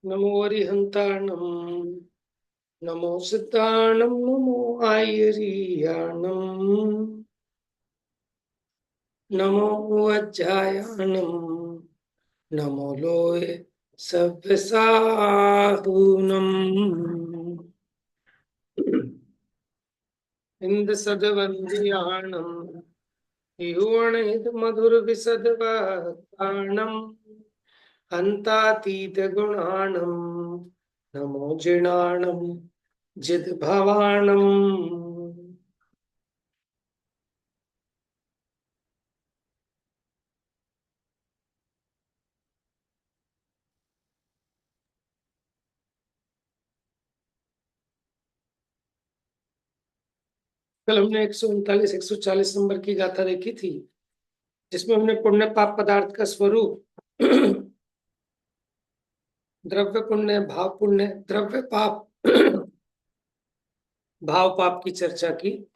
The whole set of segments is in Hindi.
नमो अरिहन्ताणं नमो सिद्धाणं नमो आयर्याणं नमो वज्रायाणं नमो लोये सव्यसाहूनम् इन्दसद्वन्द्याणम् युवणितमधुरविशदवाक्ताणम् अन्तातीतगुणाणं नमो जिणाणं जिद्भवाणम्। कल हमने 139 140 नंबर की गाथा देखी थी, जिसमें हमने पुण्य पाप पदार्थ का स्वरूप, द्रव्य पुण्य, भाव पुण्य, द्रव्य पाप, भाव पाप की चर्चा की।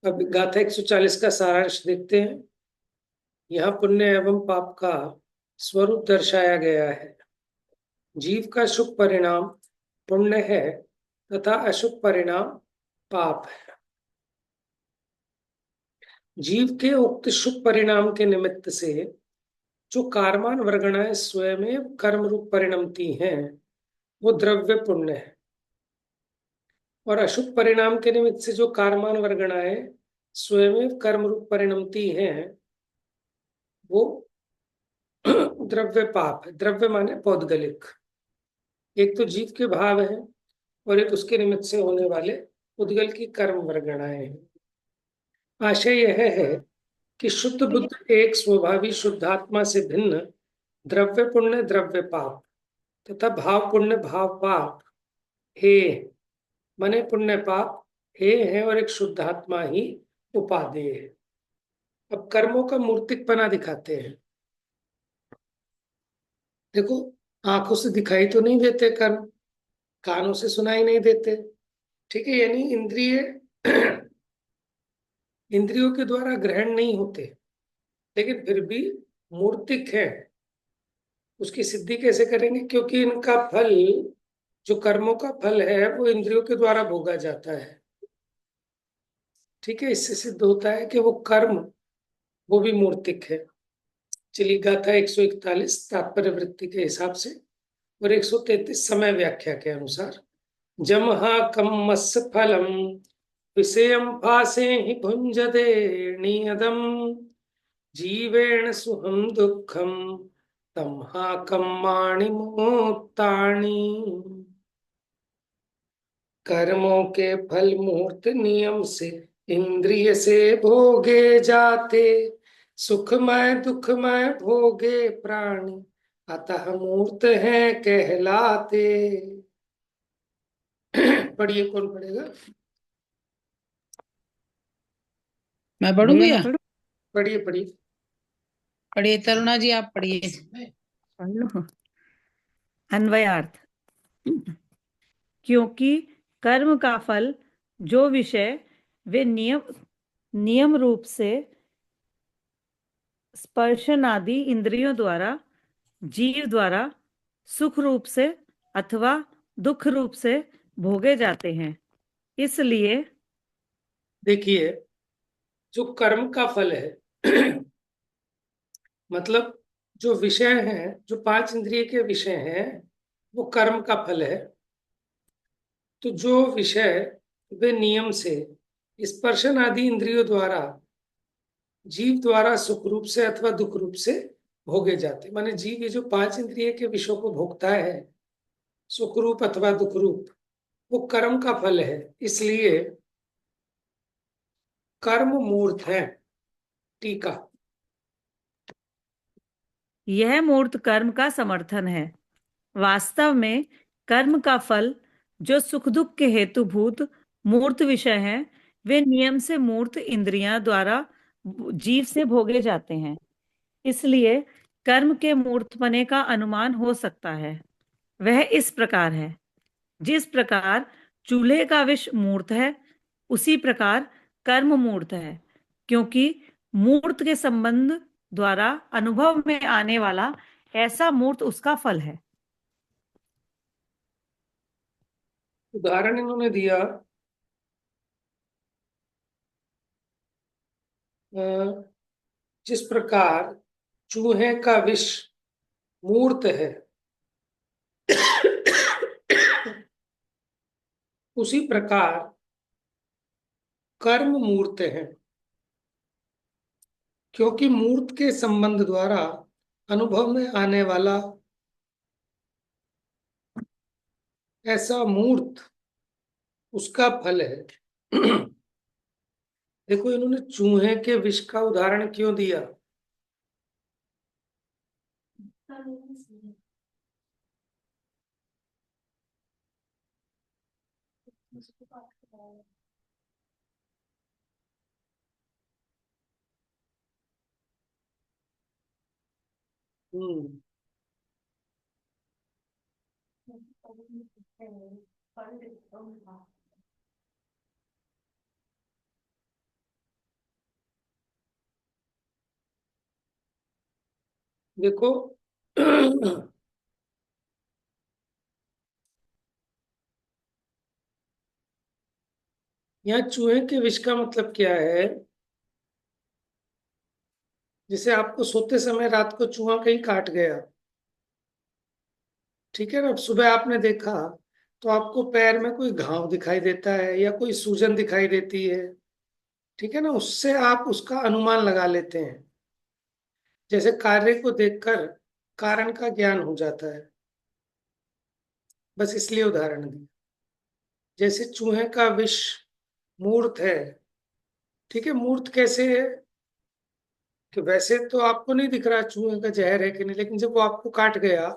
अब गाथा 140 का सारांश देखते हैं। यहाँ पुण्य एवं पाप का स्वरूप दर्शाया गया है। जीव का शुभ परिणाम पुण्य है तथा अशुभ परिणाम पाप है। जीव के उक्त शुभ परिणाम के निमित्त से जो कारमान वर्गणाएं स्वयं कर्म रूप परिणमती हैं, वो द्रव्य पुण्य है। और अशुभ परिणाम के निमित्त से जो कारमान वर्गणाएं स्वयं कर्म रूप परिणमती हैं, वो द्रव्य पाप है। द्रव्य माने पौद्गलिक। एक तो जीव के भाव है और एक उसके निमित्त से होने वाले उद्गल की कर्म वर्गणाएं हैं। आशय यह है कि शुद्ध बुद्ध एक स्वभावी शुद्धात्मा से भिन्न द्रव्य पुण्य, द्रव्य पाप तथा भाव पुण्य, भाव पाप हे मने पुण्य पाप हे है और एक शुद्धात्मा ही उपादेय है। अब कर्मों का मूर्तिकपना दिखाते हैं। देखो, आंखों से दिखाई तो नहीं देते कर्म, कानों से सुनाई नहीं देते, ठीक है, यानी इंद्रिय इंद्रियों के द्वारा ग्रहण नहीं होते, लेकिन फिर भी मूर्तिक है। उसकी सिद्धि कैसे करेंगे? क्योंकि इनका फल, जो कर्मों का फल है, वो इंद्रियों के द्वारा भोगा जाता है। ठीक है, इससे सिद्ध होता है कि वो कर्म, वो भी मूर्तिक है। चलिए, गाथा 141 तात्पर्य वृत्ति के हिसाब से और 133 समय व्याख्या के अनुसार। जमहा कम्मस्य फलम विषयम भासे ही भुंजते नियतम जीवेण सुहम दुखम तमहा कम्माणि मुक्तानि। कर्मों के फल मूर्त नियम से इंद्रिय से भोगे जाते, सुखमय दुखमय भोगे प्राणी अतः मूर्त हैं कहलाते। पढ़िए, कौन पढ़ेगा? मैं पढ़ू भैया भैया? मैं पढ़ू? पढ़िए पढ़िए। पढ़िए तरुणा जी, आप पढ़िए। पढ़ लो। अन्वयार्थ। क्योंकि कर्म का फल जो विषय वे नियम नियम रूप से स्पर्शनादि इंद्रियों द्वारा जीव द्वारा सुख रूप से अथवा दुख रूप से भोगे जाते हैं, इसलिए देखिए, जो कर्म का फल है मतलब जो विषय हैं, जो पांच इंद्रिय के विषय हैं, वो कर्म का फल है। तो जो विषय वे नियम से स्पर्शन आदि इंद्रियों द्वारा जीव द्वारा सुख रूप से अथवा दुख रूप से भोगे जाते, माने जीव ये जो पांच इंद्रिय के विषयों को भोगता है, सुख रूप अथवा दुख रूप, वो कर्म का फल है। इसलिए कर्म मूर्त है। टीका। यह मूर्त कर्म का समर्थन है। वास्तव में कर्म का फल जो सुख दुख के हेतुभूत मूर्त विषय हैं, वे नियम से मूर्त इंद्रियां द्वारा जीव से भोगे जाते हैं। इसलिए कर्म के मूर्तपने का अनुमान हो सकता है। वह इस प्रकार है, जिस प्रकार चूल्हे का विष मूर्त है, उसी प्रकार कर्म मूर्त है, क्योंकि मूर्त के संबंध द्वारा अनुभव में आने वाला ऐसा मूर्त उसका फल है। उदाहरण इन्होंने दिया, जिस प्रकार चूहे का विष मूर्त है, उसी प्रकार कर्म मूर्त है, क्योंकि मूर्त के संबंध द्वारा अनुभव में आने वाला ऐसा मूर्त उसका फल है। देखो, इन्होंने चूहे के विष का उदाहरण क्यों दिया? हम्म देखो, यहाँ चूहे के विष का मतलब क्या है? जैसे आपको सोते समय रात को चूहा कहीं काट गया, ठीक है ना, अब सुबह आपने देखा तो आपको पैर में कोई घाव दिखाई देता है या कोई सूजन दिखाई देती है, ठीक है ना, उससे आप उसका अनुमान लगा लेते हैं। जैसे कार्य को देखकर कारण का ज्ञान हो जाता है, बस इसलिए उदाहरण दिया। जैसे चूहे का विष मूर्त है, ठीक है, मूर्त कैसे है कि वैसे तो आपको नहीं दिख रहा चूहे का जहर है कि नहीं, लेकिन जब वो आपको काट गया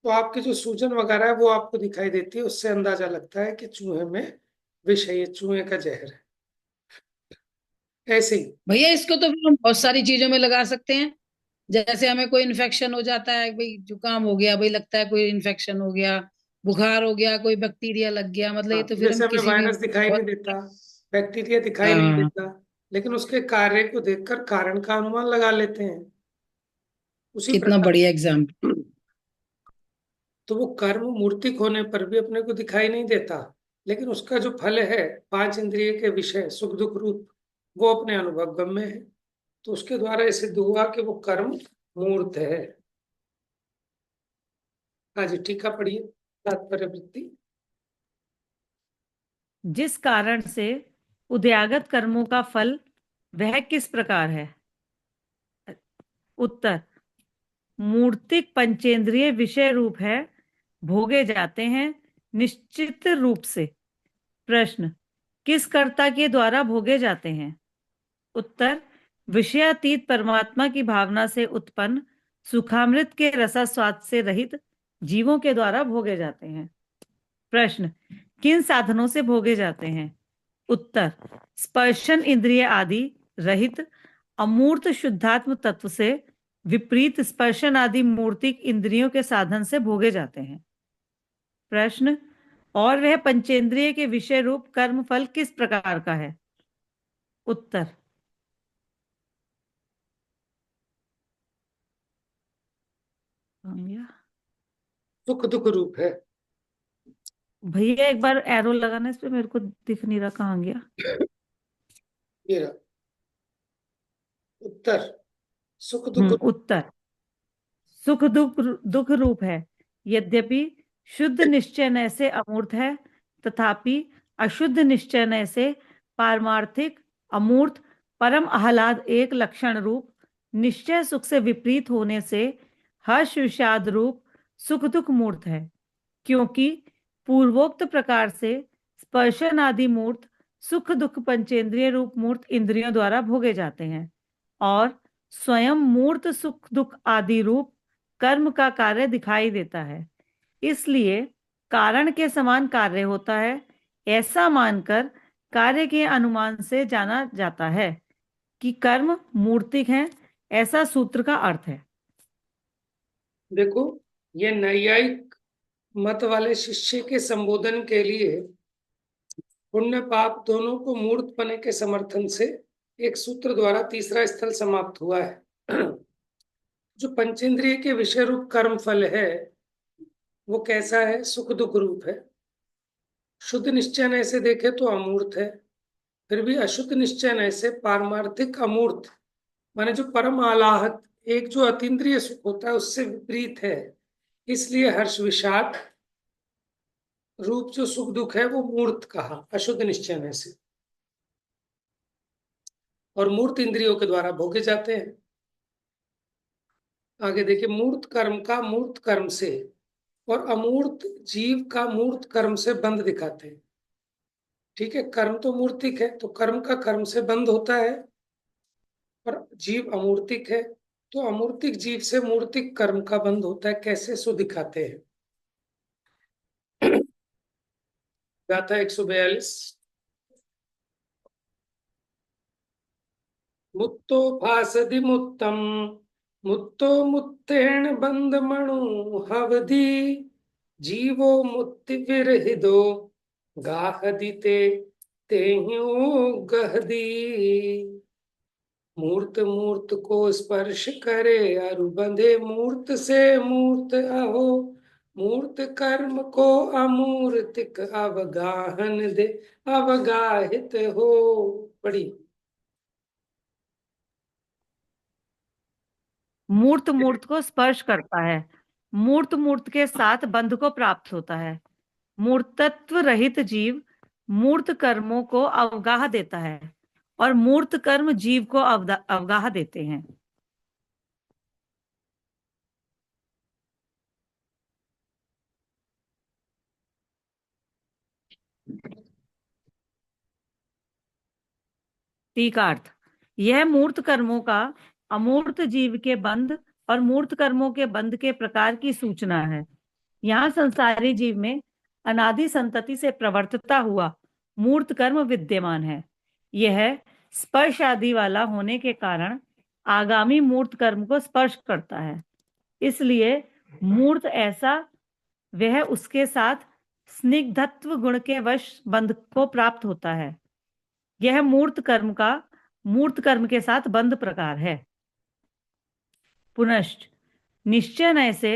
तो आपकी जो सूजन वगैरह है वो आपको दिखाई देती है, उससे अंदाजा लगता है कि चूहे में विष है, ये चूहे का जहर है। ऐसे ही भैया इसको तो फिर हम बहुत सारी चीजों में लगा सकते हैं। जैसे हमें कोई इन्फेक्शन हो जाता है, भाई जुकाम हो गया, भाई लगता है कोई इन्फेक्शन हो गया, बुखार हो गया, कोई बैक्टीरिया लग गया, मतलब हाँ, ये तो फिर हम जैसे हमें किसी भी वायरस दिखाई नहीं बहुत। देता, बैक्टीरिया दिखाई नहीं हाँ। देता, लेकिन उसके कार्य को देखकर कारण का अनुमान लगा लेते हैं। उसी कितना प्रकार बढ़िया एग्जाम्पल। तो वो कर्म मूर्तिक होने पर भी अपने को दिखाई नहीं देता, लेकिन उसका जो फल है, पांच इंद्रिय के विषय सुख दुख रूप, वो अपने अनुभव गम्य है। तो उसके द्वारा ये सिद्ध हुआ कि वो कर्म मूर्त है। हाँ जी, टीका पढ़िए, तात्पर्य वृत्ति। जिस कारण से उदयागत कर्मों का फल वह किस प्रकार है? उत्तर, मूर्तिक पंचेंद्रिय विषय रूप है, भोगे जाते हैं निश्चित रूप से। प्रश्न, किस कर्ता के द्वारा भोगे जाते हैं? उत्तर, विषयातीत परमात्मा की भावना से उत्पन्न सुखामृत के रसास्वाद से रहित जीवों के द्वारा भोगे जाते हैं। प्रश्न, किन साधनों से भोगे जाते हैं? उत्तर, स्पर्शन इंद्रिय आदि रहित अमूर्त शुद्धात्म तत्व से विपरीत स्पर्शन आदि मूर्तिक इंद्रियों के साधन से भोगे जाते हैं। प्रश्न, और वह पंचेंद्रिय के विषय रूप कर्म फल किस प्रकार का है? उत्तर, सुख दुख रूप है। भैया एक बार एरो लगाना इस पे, मेरे को दिख नहीं रहा कहाँ गया। ये रहा उत्तर, सुख दुख रूप। उत्तर, सुख दुख दुख रूप है, यद्यपि शुद्ध निश्चय से अमूर्त है, तथापि अशुद्ध निश्चय से पारमार्थिक अमूर्त परम आह्लाद एक लक्षण रूप निश्चय सुख से विपरीत होने से हर्ष विषाद रूप सुख दुख मूर्त है, क्योंकि पूर्वोक्त प्रकार से स्पर्शन आदि मूर्त सुख दुख पंचेंद्रिय रूप मूर्त इंद्रियों द्वारा भोगे जाते हैं, और स्वयं मूर्त सुख दुख आदि रूप कर्म का कार्य दिखाई देता है। इसलिए कारण के समान कार्य होता है, ऐसा मानकर कार्य के अनुमान से जाना जाता है कि कर्म मूर्तिक है। ऐसा सूत्र का अर्थ है। देखो, ये नैयायिक मत वाले शिष्य के संबोधन के लिए पुण्य पाप दोनों को मूर्त पने के समर्थन से एक सूत्र द्वारा तीसरा स्थल समाप्त हुआ है। जो पंचेंद्रिय के विषय रूप कर्म फल है, वो कैसा है? सुख दुख रूप है। शुद्ध निश्चय से देखे तो अमूर्त है, फिर भी अशुद्ध निश्चय से पारमार्थिक अमूर्त, माने जो परम आलाहत, एक जो अतीन्द्रिय सुख होता है उससे विपरीत है। इसलिए हर्ष विषाद रूप जो सुख दुख है वो मूर्त कहा अशुद्ध निश्चय से, और मूर्त इंद्रियों के द्वारा भोगे जाते हैं। आगे देखिए, मूर्त कर्म का मूर्त कर्म से और अमूर्त जीव का मूर्त कर्म से बंध दिखाते हैं। ठीक है, कर्म तो मूर्तिक है, तो कर्म का कर्म से बंध होता है, और जीव अमूर्तिक है, तो अमूर्तिक जीव से मूर्तिक कर्म का बंध होता है। कैसे, सो दिखाते हैं। गाथा 142। मुत्तो भासदि मुत्तम, मुत्तो मुत्तेण बंधमणु हवधि, जीवो मुत्ति विरहिदो गाहदिते तेह्यो गहदी। मूर्त मूर्त को स्पर्श करे अरु बंधे मूर्त से मूर्त अहो, मूर्त कर्म को अमूर्तिक अवगाहन दे अवगाहित हो। बड़ी मूर्त मूर्त को स्पर्श करता है, मूर्त मूर्त के साथ बंध को प्राप्त होता है। मूर्तत्व रहित जीव मूर्त कर्मों को अवगाह देता है, और मूर्त कर्म जीव को अवगाह देते हैं। टीकार्थ, यह मूर्त कर्मों का अमूर्त जीव के बंध और मूर्त कर्मों के बंध के प्रकार की सूचना है। यहाँ संसारी जीव में अनादि संतति से प्रवर्तता हुआ मूर्त कर्म विद्यमान है। यह स्पर्श आदि वाला होने के कारण आगामी मूर्त कर्म को स्पर्श करता है। इसलिए मूर्त ऐसा वह उसके साथ स्निग्धत्व गुण के वश बंध को प्राप्त होता है। यह मूर्त कर्म का मूर्त कर्म के साथ बंध प्रकार है। पुनश्च निश्चय से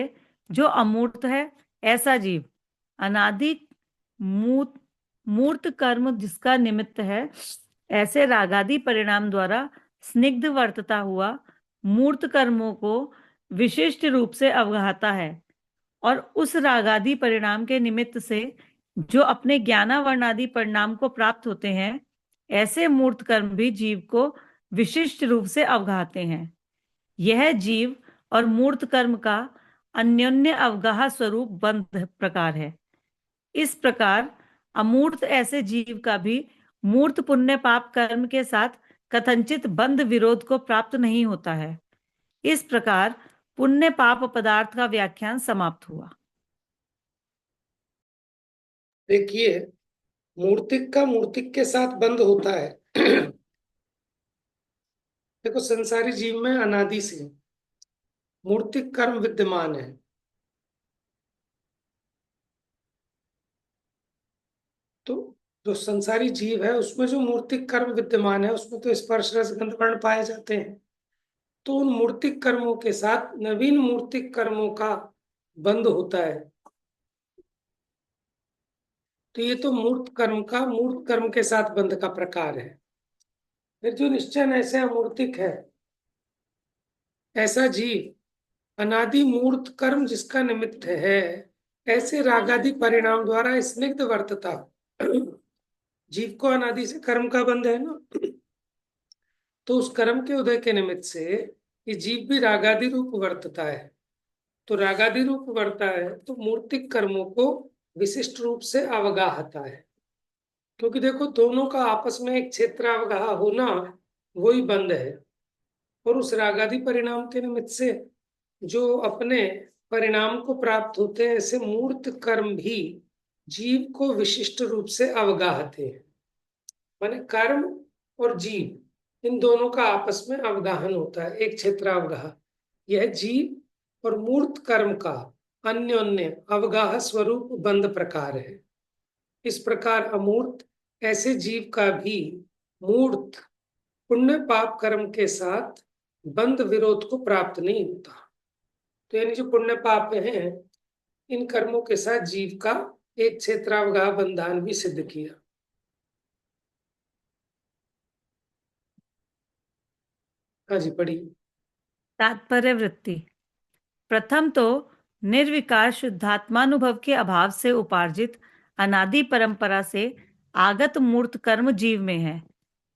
जो अमूर्त है ऐसा जीव अनादि मूर्त कर्म जिसका निमित्त है, ऐसे रागादि परिणाम द्वारा स्निग्ध वर्तता हुआ मूर्त कर्मों को विशिष्ट रूप से अवगाहता है, और उस रागादि परिणाम के निमित्त से जो अपने ज्ञानावर्णादि परिणाम को प्राप्त होते हैं, ऐसे मूर्त कर्म भी जीव को विशिष्ट रूप से अवगाहते हैं। यह जीव और मूर्त कर्म का अन्योन्य अवगाह स्वरूप बंध प्रकार है। इस प्रकार अमूर्त ऐसे जीव का भी मूर्त पुण्य पाप कर्म के साथ कथनचित बंध विरोध को प्राप्त नहीं होता है। इस प्रकार पुण्य पाप पदार्थ का व्याख्यान समाप्त हुआ। देखिए, मूर्तिक का मूर्तिक के साथ बंध होता है। देखो, संसारी जीव में अनादि से मूर्तिक कर्म विद्यमान है। तो जो संसारी जीव है उसमें जो मूर्तिक कर्म विद्यमान है उसमें तो स्पर्श रस गंध वर्ण पाए जाते हैं। तो उन मूर्तिक कर्मों के साथ नवीन मूर्तिक कर्मों का बंध होता है। तो ये तो मूर्त कर्म का मूर्त कर्म के साथ बंध का प्रकार है। फिर जो निश्चय ऐसे अमूर्तिक है ऐसा जीव अनादि मूर्त कर्म जिसका निमित्त है, ऐसे रागादि परिणाम द्वारा स्निग्ध वर्तता। जीव को अनादि से कर्म का बंध है ना, तो उस कर्म के उदय के निमित्त से ये जीव भी रागादि रूप वर्तता है। तो रागादि रूप वर्ता है तो मूर्तिक कर्मों को विशिष्ट रूप से अवगाहता है। क्योंकि देखो, दोनों का आपस में एक क्षेत्र अवगाह होना वही बंध है। और उस रागादि परिणाम के निमित्त से जो अपने परिणाम को प्राप्त होते हैं, ऐसे मूर्त कर्म भी जीव को विशिष्ट रूप से अवगाहते हैं। माने कर्म और जीव इन दोनों का आपस में अवगाहन होता है, एक क्षेत्र अवगाह। यह जीव और मूर्त कर्म का अन्योन्य अवगाह स्वरूप बंध प्रकार है। इस प्रकार अमूर्त ऐसे जीव का भी मूर्त पुण्य पाप कर्म के साथ बंध विरोध को प्राप्त नहीं होता। तो यानी जो पुण्य पाप हैं इन कर्मों के साथ जीव का एक क्षेत्रावगाह बंधान भी सिद्ध किया। हाँ जी, पढ़िए। तात्पर्य वृत्ति। प्रथम तो निर्विकार शुद्धात्मानुभव के अभाव से उपार्जित अनादि परंपरा से आगत मूर्त कर्म जीव में है।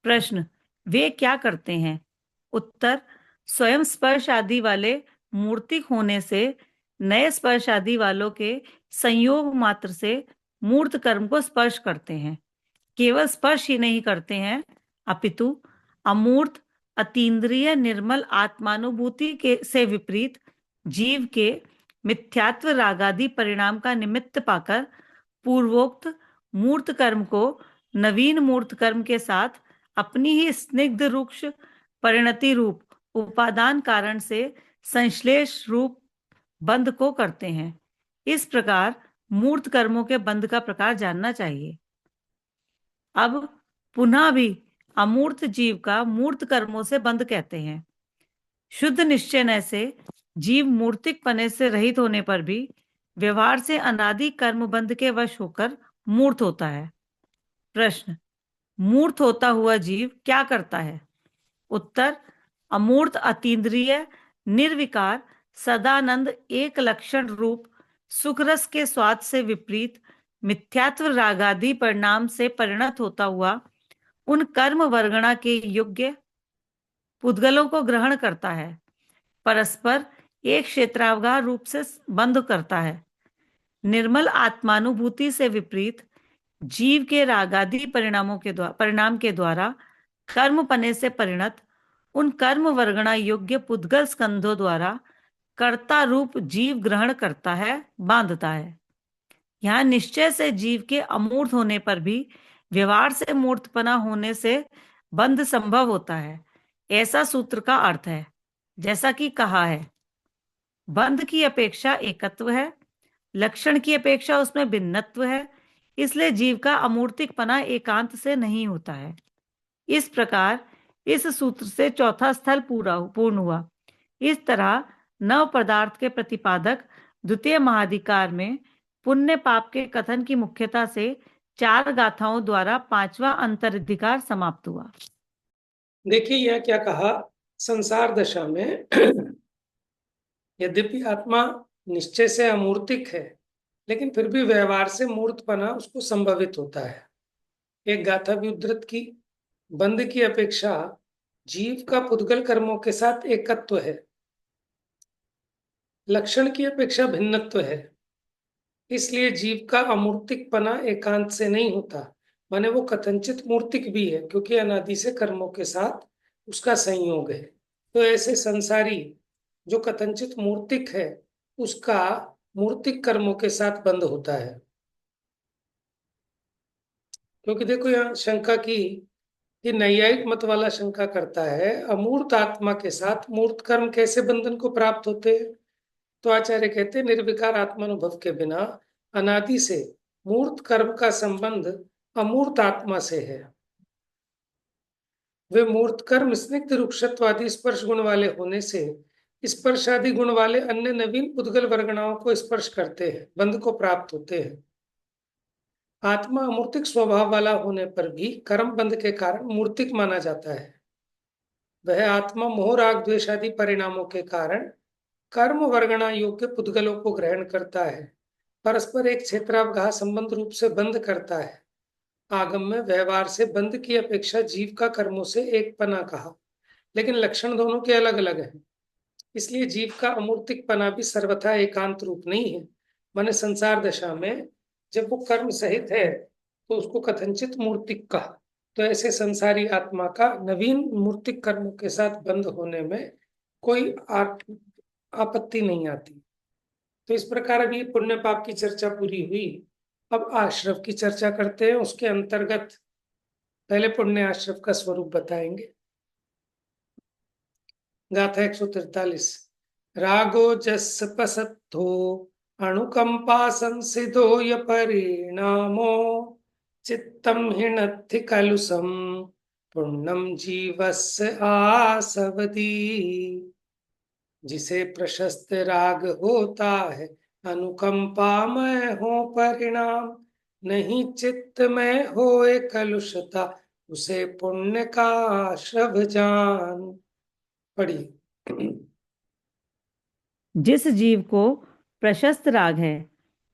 प्रश्न, वे क्या करते हैं? उत्तर, स्वयं स्पर्श आदि वाले मूर्तिक होने से नए स्पर्श आदि वालों के संयोग मात्र से मूर्त कर्म को स्पर्श करते हैं। केवल स्पर्श ही नहीं करते हैं, अपितु अमूर्त अतीन्द्रिय निर्मल आत्मानुभूति के से विपरीत जीव के मिथ्यात्व रागादि परिणाम का निमित्त पाकर पूर्वोक्त मूर्त कर्म को नवीन मूर्त कर्म के साथ अपनी ही स्निग्ध रुक्ष परिणति रूप उपादान कारण से संश्लेष रूप बंध को करते हैं। इस प्रकार मूर्त कर्मों के बंध का प्रकार जानना चाहिए। अब पुनः भी अमूर्त जीव का मूर्त कर्मों से बंध कहते हैं। शुद्ध निश्चय से जीव मूर्तिक पने से रहित होने पर भी व्यवहार से अनादि कर्म बंध के वश होकर मूर्त होता है। प्रश्न, मूर्त होता हुआ जीव क्या करता है? उत्तर, अमूर्त अतीन्द्रिय निर्विकार सदानंद एक लक्षण रूप सुखरस के स्वाद से विपरीत मिथ्यात्व रागादि परिणाम से परिणत होता हुआ उन कर्म वर्गणा के योग्य पुद्गलों को ग्रहण करता है, परस्पर एक क्षेत्रावगाह रूप से बंध करता है। निर्मल आत्मानुभूति से विपरीत जीव के रागादि परिणाम के द्वारा कर्म पने से परिणत उन कर्म वर्गणा योग्य पुद्गल स्कंधों द्वारा कर्ता रूप जीव ग्रहण करता है, बांधता है। यहाँ निश्चय से जीव के अमूर्त होने पर भी व्यवहार से मूर्तपना होने से बंध संभव होता है, ऐसा सूत्र का अर्थ है। जैसा कि कहा है, बंध की अपेक्षा एकत्व है, लक्षण की अपेक्षा उसमें भिन्नत्व है, इसलिए जीव का अमूर्तिकपना एकांत से नहीं होता है। इस प्रकार इस सूत्र से चौथा स्थल पूर्ण हुआ। इस तरह नव पदार्थ के प्रतिपादक द्वितीय महाधिकार में पुण्य पाप के कथन की मुख्यता से 4 गाथाओं द्वारा 5वां अंतराधिकार समाप्त हुआ। देखिए यह क्या कहा, संसार दशा में यद्यपि आत्मा निश्चय से अमूर्तिक है, लेकिन फिर भी व्यवहार से मूर्तपना उसको संभवित होता है। एक गाथा भी उद्धृत की, बंध की अपेक्षा जीव का पुद्गल कर्मों के साथ एकत्व है, लक्षण की अपेक्षा भिन्नत्व है, इसलिए जीव का अमूर्तिकपना एकांत से नहीं होता, माने वो कथनचित मूर्तिक भी है, क्योंकि अनादि से कर्मों के साथ उसका संयोग है। तो ऐसे संसारी जो कथनचित मूर्तिक है, उसका मूर्तिक कर्मों के साथ बंध होता है। क्योंकि देखो यहाँ शंका की कि नैयायिक मत वाला शंका करता है, अमूर्त आत्मा के साथ मूर्त कर्म कैसे बंधन को प्राप्त होते हैं? तो आचार्य कहते हैं, निर्विकार आत्मानुभव के बिना अनादि से मूर्त कर्म का संबंध अमूर्त आत्मा से है। वे मूर्त कर्म स्निग्ध रुक्षत्वादि स्पर्श गुण वाले होने से स्पर्शादि गुण वाले अन्य नवीन पुद्गल वर्गणाओं को स्पर्श करते हैं, बंध को प्राप्त होते हैं। आत्मा अमूर्तिक स्वभाव वाला होने पर भी कर्म बंध के कारण मूर्तिक माना जाता है। वह आत्मा मोह राग द्वेष आदि परिणामों के कारण कर्म वर्गणा योग्य पुद्गलों को ग्रहण करता है, परस्पर एक क्षेत्रावगाह संबंध रूप से बंध करता है। आगम में व्यवहार से बंध की अपेक्षा जीव का कर्मों से एक पना कहा, लेकिन लक्षण दोनों के अलग अलग हैं, इसलिए जीव का अमूर्तिक पना भी सर्वथा एकांत रूप नहीं है। माने संसार दशा में जब वो कर्म सहित है तो उसको कथनचित मूर्तिक कहा। तो ऐसे संसारी आत्मा का नवीन मूर्तिक कर्मों के साथ बंध होने में कोई आपत्ति नहीं आती। तो इस प्रकार अभी पुण्य पाप की चर्चा पूरी हुई। अब आश्रव की चर्चा करते हैं। उसके अंतर्गत पहले पुण्य आश्रव का स्वरूप बताएंगे। गाथा 143। रागो जस पसत्थो अणुकंपा संसिधो य परिणामो चित्तम हिणत्थि कलुषम पुण्यम जीवस्य आसवदी। जिसे प्रशस्त राग होता है अनुकंपामय हो परिणाम, नहीं चित्त में होए कलुषता, उसे पुण्य का श्रभ जान। पढ़िए। जिस जीव को प्रशस्त राग है,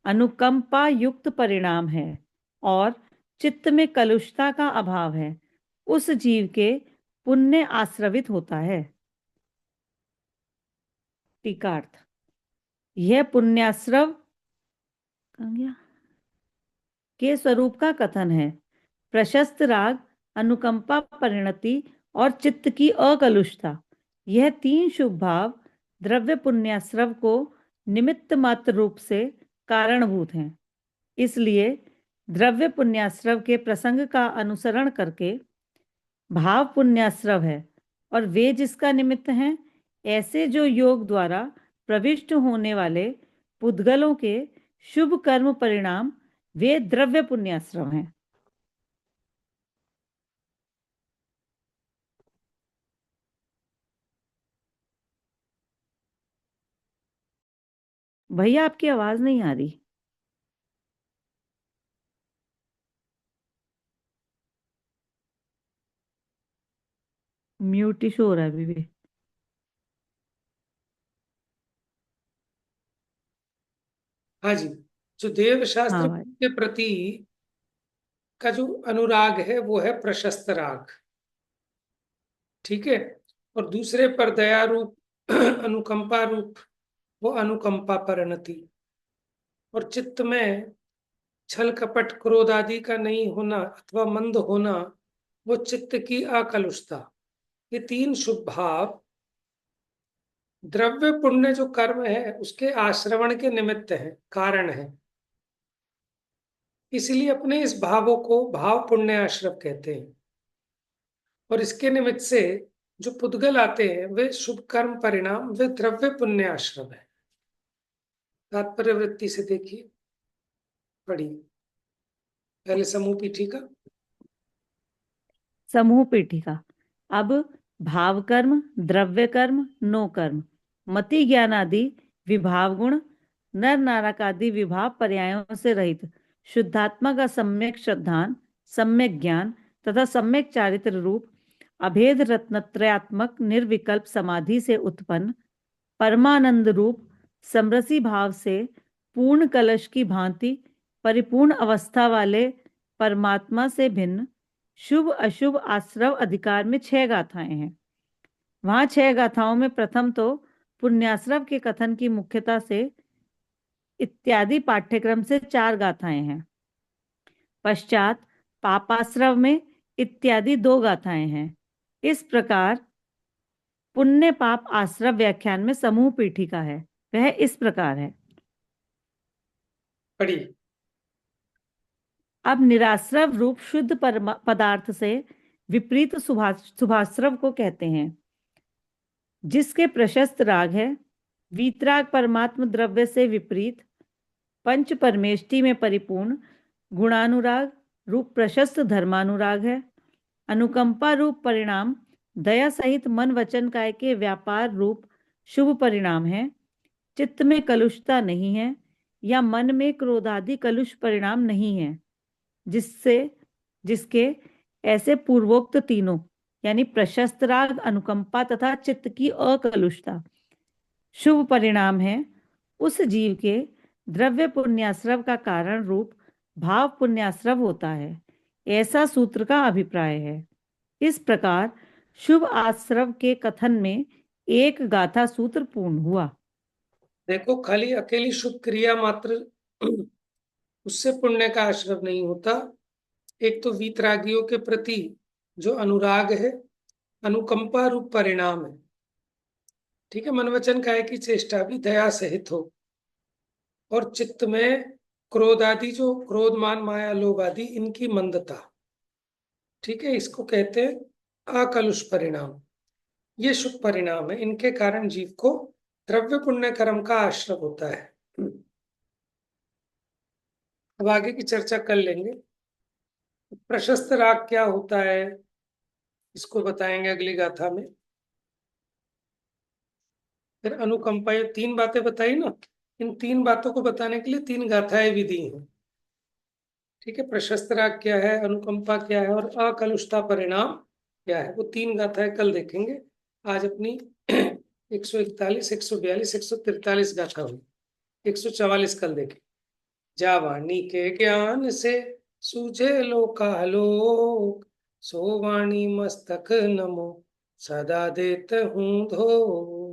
अनुकंपा युक्त परिणाम है और चित्त में कलुषता का अभाव है, उस जीव के पुण्य आश्रवित होता है। टीकार्थ। यह पुण्याश्रव कहाँ गया? के स्वरूप का कथन है। प्रशस्त राग, अनुकंपा परिणति और चित्त की अकलुषता, यह तीन शुभ भाव द्रव्य पुण्याश्रव को निमित्त मात्र रूप से कारणभूत हैं। इसलिए द्रव्य पुण्याश्रव के प्रसंग का अनुसरण करके भाव पुण्याश्रव है और वे जिसका निमित्त हैं, ऐसे जो योग द्वारा प्रविष्ट होने वाले पुद्गलों के शुभ कर्म परिणाम, वे द्रव्य पुण्याश्रव हैं। भैया आपकी आवाज नहीं आ रही। म्यूट इशू हो रहा है अभी भी। हाँ जी। जो देव शास्त्र हाँ भाई। के प्रति का जो अनुराग है वो है प्रशस्त राग। ठीक है। और दूसरे पर दया रूप अनुकंपा रूप वो अनुकंपा परिणति। और चित्त में छल कपट क्रोध आदि का नहीं होना अथवा मंद होना वो चित्त की अकलुषता। ये तीन शुभ भाव द्रव्य पुण्य जो कर्म है उसके आश्रवण के निमित्त है, कारण है। इसलिए अपने इस भावों को भाव पुण्य आश्रव कहते हैं। और इसके निमित्त से जो पुद्गल आते हैं वे शुभ कर्म परिणाम, वे द्रव्य पुण्य आश्रम है। तात्पर्य वृत्ति से देखिए। पढ़िए पहले समूह पीठिका। समूह पीठिका। अब भाव कर्म, द्रव्य कर्म, नो कर्म, मति ज्ञान आदि विभाव गुण, नर नारक आदि विभाव पर्यायों से रहित शुद्धात्मा का सम्यक श्रद्धान, सम्यक ज्ञान तथा सम्यक चारित्र रूप अभेद रत्नत्रयात्मक निर्विकल्प समाधि से उत्पन्न परमानंद रूप समरसी भाव से पूर्ण कलश की भांति परिपूर्ण अवस्था वाले परमात्मा से भिन्न शुभ अशुभ आश्रव अधिकार में 6 गाथाएं हैं। वहां 6 गाथाओं में प्रथम तो पुण्याश्रव के कथन की मुख्यता से इत्यादि पाठ्यक्रम से 4 गाथाएं हैं। पश्चात पापाश्रव में इत्यादि 2 गाथाएं हैं। इस प्रकार पुण्य पाप आश्रव व्याख्यान में समूह पीठिका है, वह इस प्रकार है। पढ़िए। अब निराश्रव रूप शुद्ध पदार्थ से विपरीत शुभाश्रव को कहते हैं, जिसके प्रशस्त राग है। वीतराग परमात्म द्रव्य से विपरीत पंच परमेष्टि में परिपूर्ण गुणानुराग रूप प्रशस्त धर्मानुराग है। अनुकंपा रूप परिणाम दया सहित मन वचन काय के व्यापार रूप शुभ परिणाम है। चित्त में कलुषता नहीं है या मन में क्रोधादि कलुष परिणाम नहीं है, जिसके ऐसे पूर्वोक्त तीनों यानी प्रशस्त राग, अनुकंपा तथा चित्त की अकलुषता शुभ परिणाम है। उस जीव के द्रव्य पुण्याश्रव का कारण रूप भाव पुण्याश्रव होता है, ऐसा सूत्र का अभिप्राय है। इस प्रकार शुभ आश्रव के कथन में एक गाथा सूत्र पूर्ण हुआ। देखो खाली अकेली शुभ क्रिया मात्र उससे पुण्य का आश्रव नहीं होता। एक तो वीतरागियों के प्रति जो अनुराग है, अनुकंपा रूप परिणाम है। ठीक है। मन वचन काय की चेष्टा भी दया सहित हो। और चित्त में क्रोध आदि जो क्रोध मान माया लोभ आदि इनकी मंदता। ठीक है। इसको कहते हैं अकलुष परिणाम। ये शुभ परिणाम है। इनके कारण जीव को द्रव्य पुण्य कर्म का आश्रय होता है। अब आगे की चर्चा कर लेंगे। प्रशस्त राग क्या होता है इसको बताएंगे अगली गाथा में। फिर अनुकंपा, ये 3 बातें बताई ना। इन 3 बातों को बताने के लिए 3 गाथाएं भी दी हैं। ठीक है, प्रशस्त राग क्या है, अनुकंपा क्या है और अकलुषता परिणाम क्या है, वो 3 गाथाएं कल देखेंगे। आज अपनी 141, 142, 143 गाथा हुई, 144 कल देखें। जा वाणी के ज्ञान से सूझे लोकालोक, सो वाणी मस्तक नमो सदा देत हूँ धो।